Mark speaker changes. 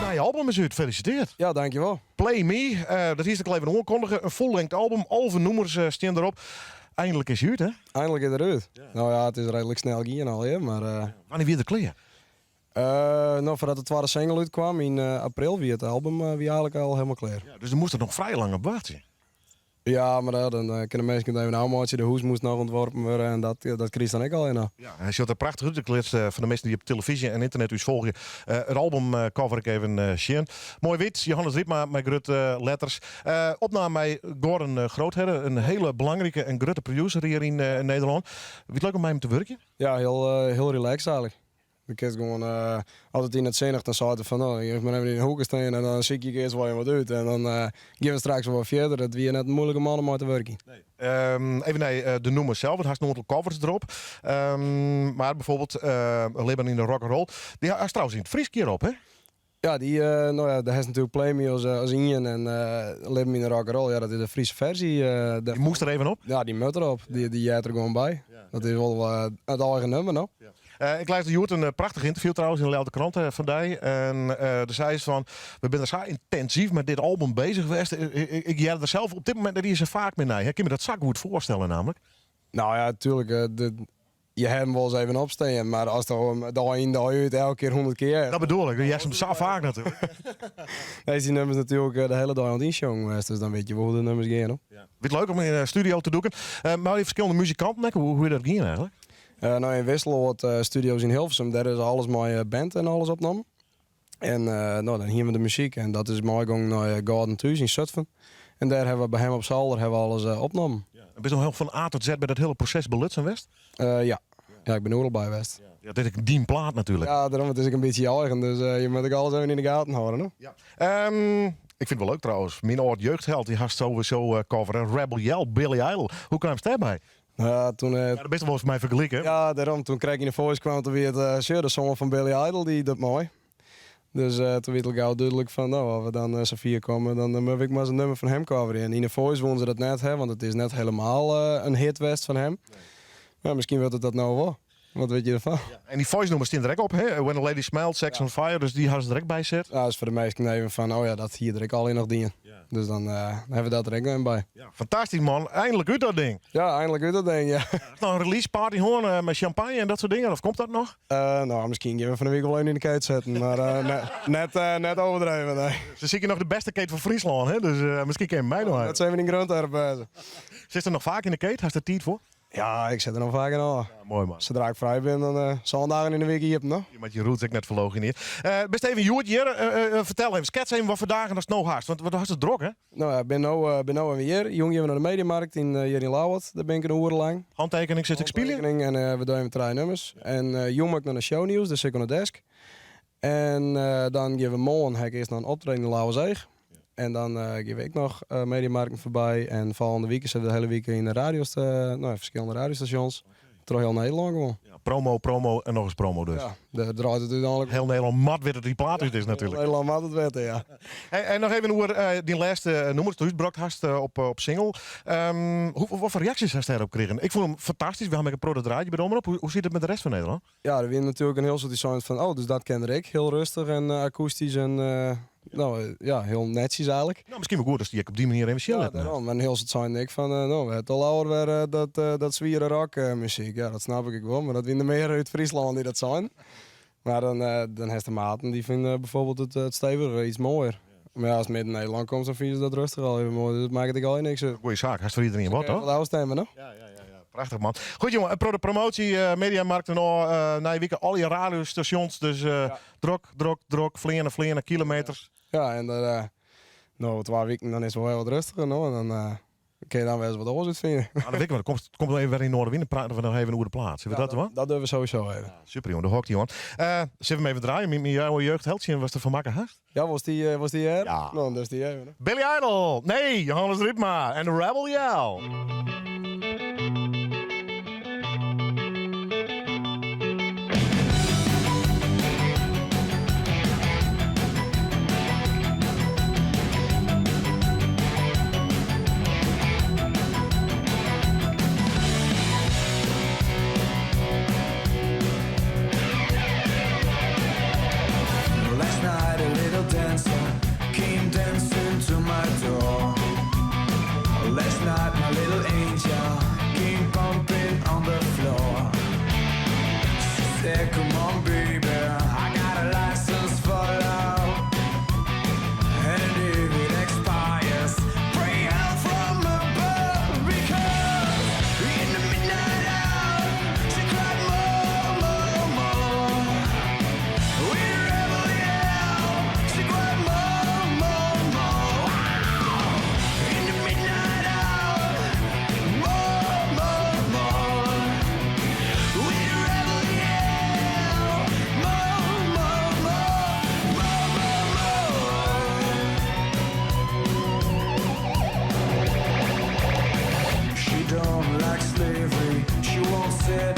Speaker 1: Nou, je album is uit. Gefeliciteerd.
Speaker 2: Ja, dankjewel.
Speaker 1: Play Me, dat is de even aankondigen. Een full-length album, 11 nummers staan erop. Eindelijk is het uit, hè?
Speaker 2: Eindelijk is het eruit. Ja. Nou ja, het is redelijk snel gaan al, hè, maar...
Speaker 1: Wanneer weer de kleer?
Speaker 2: Nou, voordat de tweede single uitkwam in april, wie het album wie eigenlijk al helemaal klaar.
Speaker 1: Ja, dus er moest er nog vrij lang op wachten.
Speaker 2: Ja, maar dan kunnen mensen even een maatje. De hoes moest nog ontworpen worden en dat kreeg dan ik al in.
Speaker 1: Ja, hij ziet er prachtig uit. Ik lees van de mensen die op televisie en internet u volgen. Het album cover ik even zien. Mooi wit, Johannes Riepma met grote letters. Opname bij Gordon Grootherre, een hele belangrijke en grote producer hier in Nederland. Wie het leuk om bij hem te werken?
Speaker 2: Ja, heel relaxed eigenlijk. De kids gewoon altijd in het zenuw dan zaten van, nou, je moet maar even in de hoeken staan en dan zie ik eerst waar je wat doet. En dan gaan we straks wel verder. Dat wie net een moeilijke man om uit te werken.
Speaker 1: Nee. Even naar de nummers zelf, het heeft nog covers erop. Maar bijvoorbeeld Leven in de Rock'n'Roll. Die is trouwens in het Fries keer op, hè?
Speaker 2: Ja, daar heeft natuurlijk Play Me als Ian en Leven in de Rock'n'Roll. Ja, dat is de Friese versie.
Speaker 1: Die moest er even op?
Speaker 2: Ja, die moet erop. Die jaart er gewoon bij. Ja, dat is wel het eigen nummer, nou. Ja.
Speaker 1: Ik luisterde Joert een prachtig interview trouwens in de Leeuwarden Krant van die. En daar zei ze van, we zijn er zo intensief met dit album bezig geweest. Ik jij er zelf op dit moment dat is er vaak mee naar. Kun je me dat zak goed voorstellen namelijk?
Speaker 2: Nou ja, natuurlijk. Je hebt hem wel eens even opstaan, maar als daar in de uit elke keer 100 keer.
Speaker 1: Dat bedoel ik, je hebt hem zo vaak natuurlijk.
Speaker 2: Nee, die nummers natuurlijk de hele dag aan het inzongen geweest, dus dan weet je wel hoe de nummers gaan.
Speaker 1: Ja. Vind het leuk om in de studio te doen. Maar die verschillende muzikanten, hoe dat ging eigenlijk?
Speaker 2: Nou, in Wissel wordt studio's in Hilversum, daar is alles met band en alles opgenomen. En nou, dan hier we de muziek en dat is mooi gang naar Garden Thuis in Zutphen. En daar hebben we bij hem op zolder hebben we alles opgenomen.
Speaker 1: Ja. Ben je nog heel van A tot Z bij dat hele proces belutsen West?
Speaker 2: Ja, ik ben overal bij geweest.
Speaker 1: Ja, dit is een dien plaat natuurlijk.
Speaker 2: Ja, daarom het is ik een beetje eigen, dus je moet ook alles even in de gaten houden. Hè?
Speaker 1: Ja. Ik vind het wel leuk trouwens. Mijn oud jeugdheld die had sowieso coveren. Rebel Yell, Billy Idol. Hoe kwam je daarbij?
Speaker 2: Ja, toen...
Speaker 1: dat best wel eens mij vergeleken.
Speaker 2: Ja, daarom. Toen kreeg ik in de voice kwam er weer de song van Billy Idol, die dat mooi. Dus toen werd het gauw duidelijk van, nou, als we dan Sofia komen, dan moet ik maar eens een nummer van hem coveren. En in de voice wonen ze dat net, hè, want het is net helemaal een hit west van hem. Nee. Maar misschien wordt het dat nou wel. Wat weet je ervan? Ja.
Speaker 1: En die voice nummers staan direct op, hè? When a Lady Smiled, Sex on Fire, dus die hadden ze direct bij zet.
Speaker 2: Ja, dat is voor de meesten even van, oh ja, dat hier direct al in nog dienen. Ja. Dus dan hebben we dat direct nog bij.
Speaker 1: Ja, fantastisch man, eindelijk uit dat ding.
Speaker 2: Ja, eindelijk uit dat ding, ja.
Speaker 1: Nou, een release party gewoon met champagne en dat soort dingen, of komt dat nog?
Speaker 2: Nou, misschien gaan we van de week wel in de kate zetten, maar net overdreven, nee.
Speaker 1: Ze zie je nog de beste kate van Friesland, hè? Dus misschien ken je mij nog uit.
Speaker 2: Dat zijn we in Grondherpen.
Speaker 1: Zit er nog vaak in de kate? Heeft er tijd voor?
Speaker 2: Ja, ik zit er nog vaak in al.
Speaker 1: Ja, mooi man.
Speaker 2: Zodra ik vrij ben, dan zal dagen in de week hier hebben, no?
Speaker 1: Je met je route ik net verlogen hier. Best even Joert hier, vertel even, schets even wat voor dagen dat is nou haast. Want wat was het druk, hè?
Speaker 2: Nou ja, ik ben nou weer. Jong even naar de Mediamarkt hier in Lauwert. Daar ben ik een uur lang.
Speaker 1: Handtekening zit ik spelen.
Speaker 2: En we doen even 3 nummers. En jong ik naar de shownieuws, dus ik aan de desk. En dan geven we morgen heb ik eerst naar een optreden in Lauwerzeeg. En dan geef ik nog Mediamarkt voorbij. En volgende week zitten we de hele week in de radio's, verschillende radiostations. Terug heel Nederland gewoon. Ja,
Speaker 1: promo en nog eens promo dus.
Speaker 2: Ja, daar draait het uiteindelijk.
Speaker 1: Heel Nederland mat weer dat die plaat uit is natuurlijk.
Speaker 2: Heel Nederland mat het weten, ja.
Speaker 1: En nog even hoe die laatste nummer uitgebracht hast op single. Wat voor reacties hast je daarop gekregen? Ik vond hem fantastisch. We hebben een product draadje bij op. Hoe zit het met de rest van Nederland? Ja,
Speaker 2: er weer natuurlijk een heel soort design van, oh, dus dat kende ik. Heel rustig en akoestisch en... nou ja, heel netjes eigenlijk.
Speaker 1: Nou, misschien wel goed als die ik op die manier even chillen.
Speaker 2: Ja, daarom. En heel soort zijn ik van, nou, we hebben al ouder weer dat zwieren rock muziek. Ja, dat snap ik wel. Maar dat vinden meer uit Friesland die dat zijn. Maar dan heeft de maten die vinden bijvoorbeeld het steviger iets mooier. Ja. Maar ja, als het midden Nederland komt, dan vinden ze dat rustig al even mooi. Dus dat maakt ik al niks.
Speaker 1: Goeie zaak. Hij voor iedereen wat, toch?
Speaker 2: Wel stemmen, no?
Speaker 1: Ja. Prachtig man. Goed jongen, de promotie, Mediamarkt en na je week al je radiostations. Dus drok, vleernen, kilometers.
Speaker 2: Ja, en nou, 2 weken dan is het wel heel wat rustiger. No? En dan kun je dan wel eens wat oors vinden.
Speaker 1: Nou, dat weet ik wel. Komt wel even weer in Noorderwind en praten we nog even over de plaats. Zullen we dat doen?
Speaker 2: Dat doen we sowieso even. Ja,
Speaker 1: super jongen, de hockey jongen. Zullen we hem even draaien? Met jouw jeugdheldje was er van Makker Haast?
Speaker 2: Ja, was die er?
Speaker 1: Ja.
Speaker 2: Nou, dat is die even.
Speaker 1: Billy Idol! Nee, Johannes Riepma en de Rebel Yell.
Speaker 3: Last night on, baby. I got a license for love, and if it expires, pray out from above. Because in the midnight hour, she cried more, more, more. We rebel yell, she cried more, more, more. In the midnight hour, more, more, more. We rebel yell, more, more, more, more, more, more. She don't like slavery, she won't sit